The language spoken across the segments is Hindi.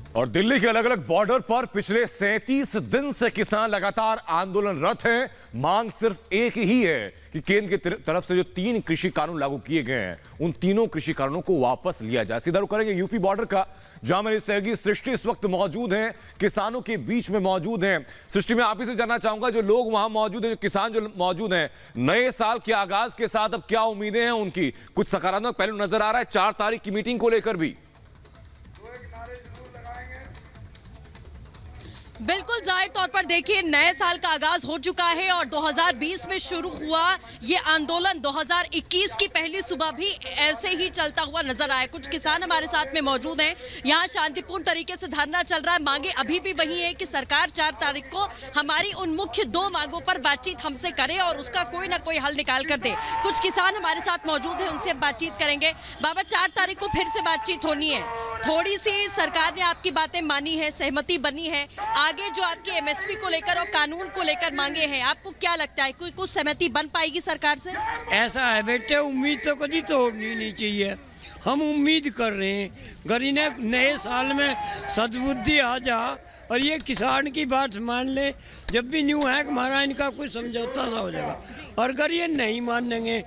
और दिल्ली के अलग अलग बॉर्डर पर पिछले 37 दिन से किसान लगातार आंदोलनरत हैं। मांग सिर्फ एक ही है कि केंद्र की तरफ से जो 3 कृषि कानून लागू किए गए हैं उन तीनों कृषि कानूनों को वापस लिया जाए। सीधा रुख करेंगे यूपी बॉर्डर का, जहां मेरी सहयोगी सृष्टि इस वक्त मौजूद हैं, किसानों के बीच में मौजूद हैं। सृष्टि, मैं आप ही से जानना चाहूंगा, जो लोग वहां मौजूद हैं, जो किसान जो मौजूद हैं, नए साल के आगाज के साथ अब क्या उम्मीदें हैं उनकी? कुछ सकारात्मक पहलू नजर आ रहा है 4 तारीख की मीटिंग को लेकर भी? बिल्कुल, जाहिर तौर पर देखिए नए साल का आगाज हो चुका है और 2020 में शुरू हुआ ये आंदोलन 2021 की पहली सुबह भी ऐसे ही चलता हुआ नजर आया। कुछ किसान हमारे साथ में मौजूद हैं, यहाँ शांतिपूर्ण तरीके से धरना चल रहा है। मांगे अभी भी वही है कि सरकार 4 तारीख को हमारी उन मुख्य 2 मांगों पर बातचीत हमसे करे और उसका कोई ना कोई हल निकाल कर दे। कुछ किसान हमारे साथ मौजूद है, उनसे बातचीत करेंगे। बाबा, 4 तारीख को फिर से बातचीत होनी है, थोड़ी सी सरकार ने आपकी बातें मानी है, सहमति बनी है, आगे जो आपके एमएसपी को लेकर और कानून को लेकर मांगे हैं, आपको क्या लगता है कोई कुछ सहमति बन पाएगी सरकार से? ऐसा है बेटे, उम्मीद तो कभी तोड़नी नहीं चाहिए। हम उम्मीद कर रहे हैं गरीब ने नए साल में सद्बुद्धि आ जा और ये किसान की बात मान ले। जब भी न्यू है हमारा इनका कुछ समझौता सा हो जाएगा, और अगर ये नहीं मानेंगे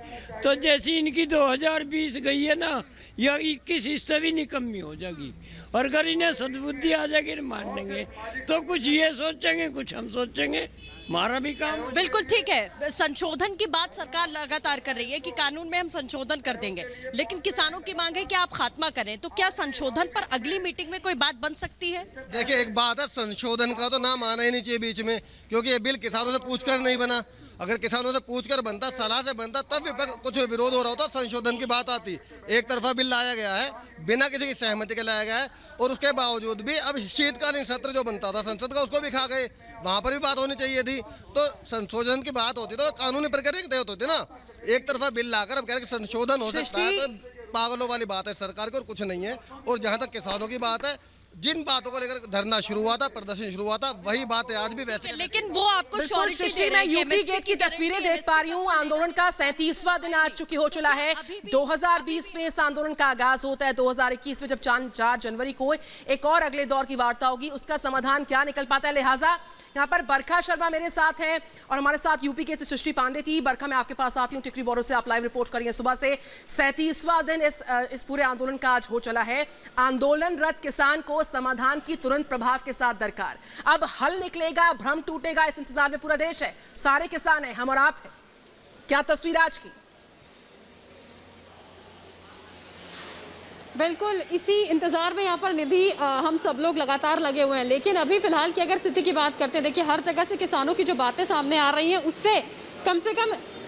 तो जैसी इनकी 2020 गई है ना, यह 21 इससे भी निकम्मी हो जाएगी। और अगर इन्हें सद्बुद्धि आ जाएगी मान लेंगे तो कुछ ये सोचेंगे, कुछ हम सोचेंगे, हमारा भी काम। बिल्कुल ठीक है, संशोधन की बात सरकार लगातार कर रही है कि कानून में हम संशोधन कर देंगे, लेकिन किसानों की मांग है कि आप खात्मा करें। तो क्या संशोधन पर अगली मीटिंग में कोई बात बन सकती है? देखिए, एक बात है, संशोधन का तो नाम आना ही नहीं चाहिए बीच में, क्योंकि ये बिल किसानों से पूछकर नहीं बना। अगर किसानों से पूछकर बनता, सलाह से बनता, तब कुछ विरोध हो रहा होता, संशोधन की बात आती। एक तरफा बिल लाया गया है, बिना किसी की सहमति के लाया गया है, और उसके बावजूद भी अब शीतकालीन सत्र जो बनता था संसद का, उसको भी खा गए। वहाँ पर भी बात होनी चाहिए थी। तो संशोधन की बात होती तो कानूनी प्रक्रिया तय होती ना। एक तरफा बिल लाकर अब कह रहे संशोधन हो सकता है, तो पागलों वाली बात है सरकार की, और कुछ नहीं है। और जहाँ तक किसानों की बात है, जिन बातों को लेकर धरना शुरू हुआ था, प्रदर्शन शुरू हुआ था, वही बात है आज भी वैसे। लेकिन वो आपको सृष्टि, मैं यूपी गेट की तस्वीरें देख पा रही हूँ। आंदोलन का 37वां दिन आज चुकी हो चला है। 2020 में इस आंदोलन का आगाज होता है, 2021 में जब 4 जनवरी को एक और अगले दौर की वार्ता होगी, उसका समाधान क्या निकल पाता है। लिहाजा यहाँ पर बरखा शर्मा मेरे साथ हैं और हमारे साथ यूपी के सृष्टि पांडे थी। बरखा, मैं आपके पास आती हूँ, टिकरी बॉर्डर से आप लाइव रिपोर्ट करिए। सुबह से 37वां दिन इस पूरे आंदोलन का आज हो चला है। आंदोलनरत किसान को समाधान की तुरंत प्रभाव के साथ दरकार। अब हल निकलेगा, भ्रम टूटेगा, इस इंतजार में पूरा देश है, सारे किसान हैं, हम और आप हैं। क्या तस्वीर आज की? बिल्कुल इसी इंतजार में यहाँ पर निधि हम सब लोग लगातार लगे हुए हैं। लेकिन अभी फिलहाल की अगर स्थिति की बात करते हैं, देखिए हर जगह से किसानों की जो बातें सामने आ रही हैं, उससे कम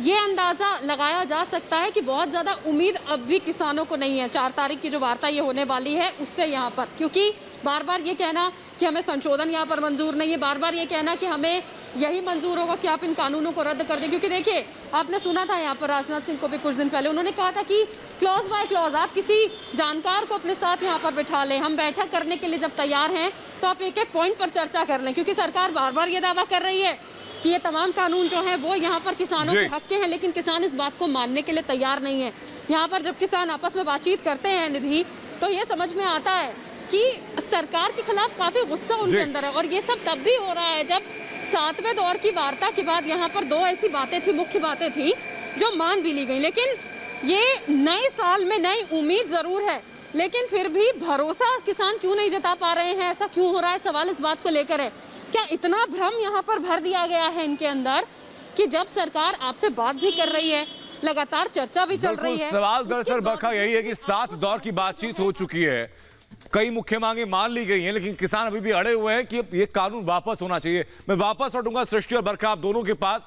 ये अंदाजा लगाया जा सकता है कि बहुत ज्यादा उम्मीद अब भी किसानों को नहीं है 4 तारीख की जो वार्ता ये होने वाली है उससे यहाँ पर। क्योंकि बार बार ये कहना कि हमें संशोधन यहाँ पर मंजूर नहीं है, बार बार ये कहना कि हमें यही मंजूर होगा कि आप इन कानूनों को रद्द कर दें। क्योंकि देखिए, आपने सुना था यहाँ पर राजनाथ सिंह को भी कुछ दिन पहले, उन्होंने कहा था कि क्लॉज बाय क्लॉज आप किसी जानकार को अपने साथ यहाँ पर बिठा लें, हम बैठक करने के लिए जब तैयार हैं तो आप एक एक पॉइंट पर चर्चा कर लें। क्योंकि सरकार बार बार ये दावा कर रही है कि ये तमाम कानून जो है वो यहाँ पर किसानों के हक के हैं, लेकिन किसान इस बात को मानने के लिए तैयार नहीं है। यहाँ पर जब किसान आपस में बातचीत करते हैं निधि, तो ये समझ में आता है कि सरकार के खिलाफ काफी गुस्सा उनके अंदर है। और ये सब तब भी हो रहा है जब 7वें दौर की वार्ता के बाद यहाँ पर 2 ऐसी बातें थी, मुख्य बातें थी, जो मान भी ली गई। लेकिन ये नए साल में नई उम्मीद जरूर है, लेकिन फिर भी भरोसा किसान क्यों नहीं जता पा रहे हैं, ऐसा क्यों हो रहा है? सवाल इस बात को लेकर है, क्या इतना भ्रम यहाँ पर भर दिया गया है इनके अंदर कि जब सरकार आपसे बात भी कर रही है, लगातार चर्चा भी चल रही है। सवाल दरअसल बरखा यही है कि 7 दौर की बातचीत हो चुकी है, कई मुख्य मांगे मान ली गई हैं, लेकिन किसान अभी भी अड़े हुए हैं कि ये कानून वापस होना चाहिए। मैं वापस लौटूंगा सृष्टि और बरखा आप दोनों के पास।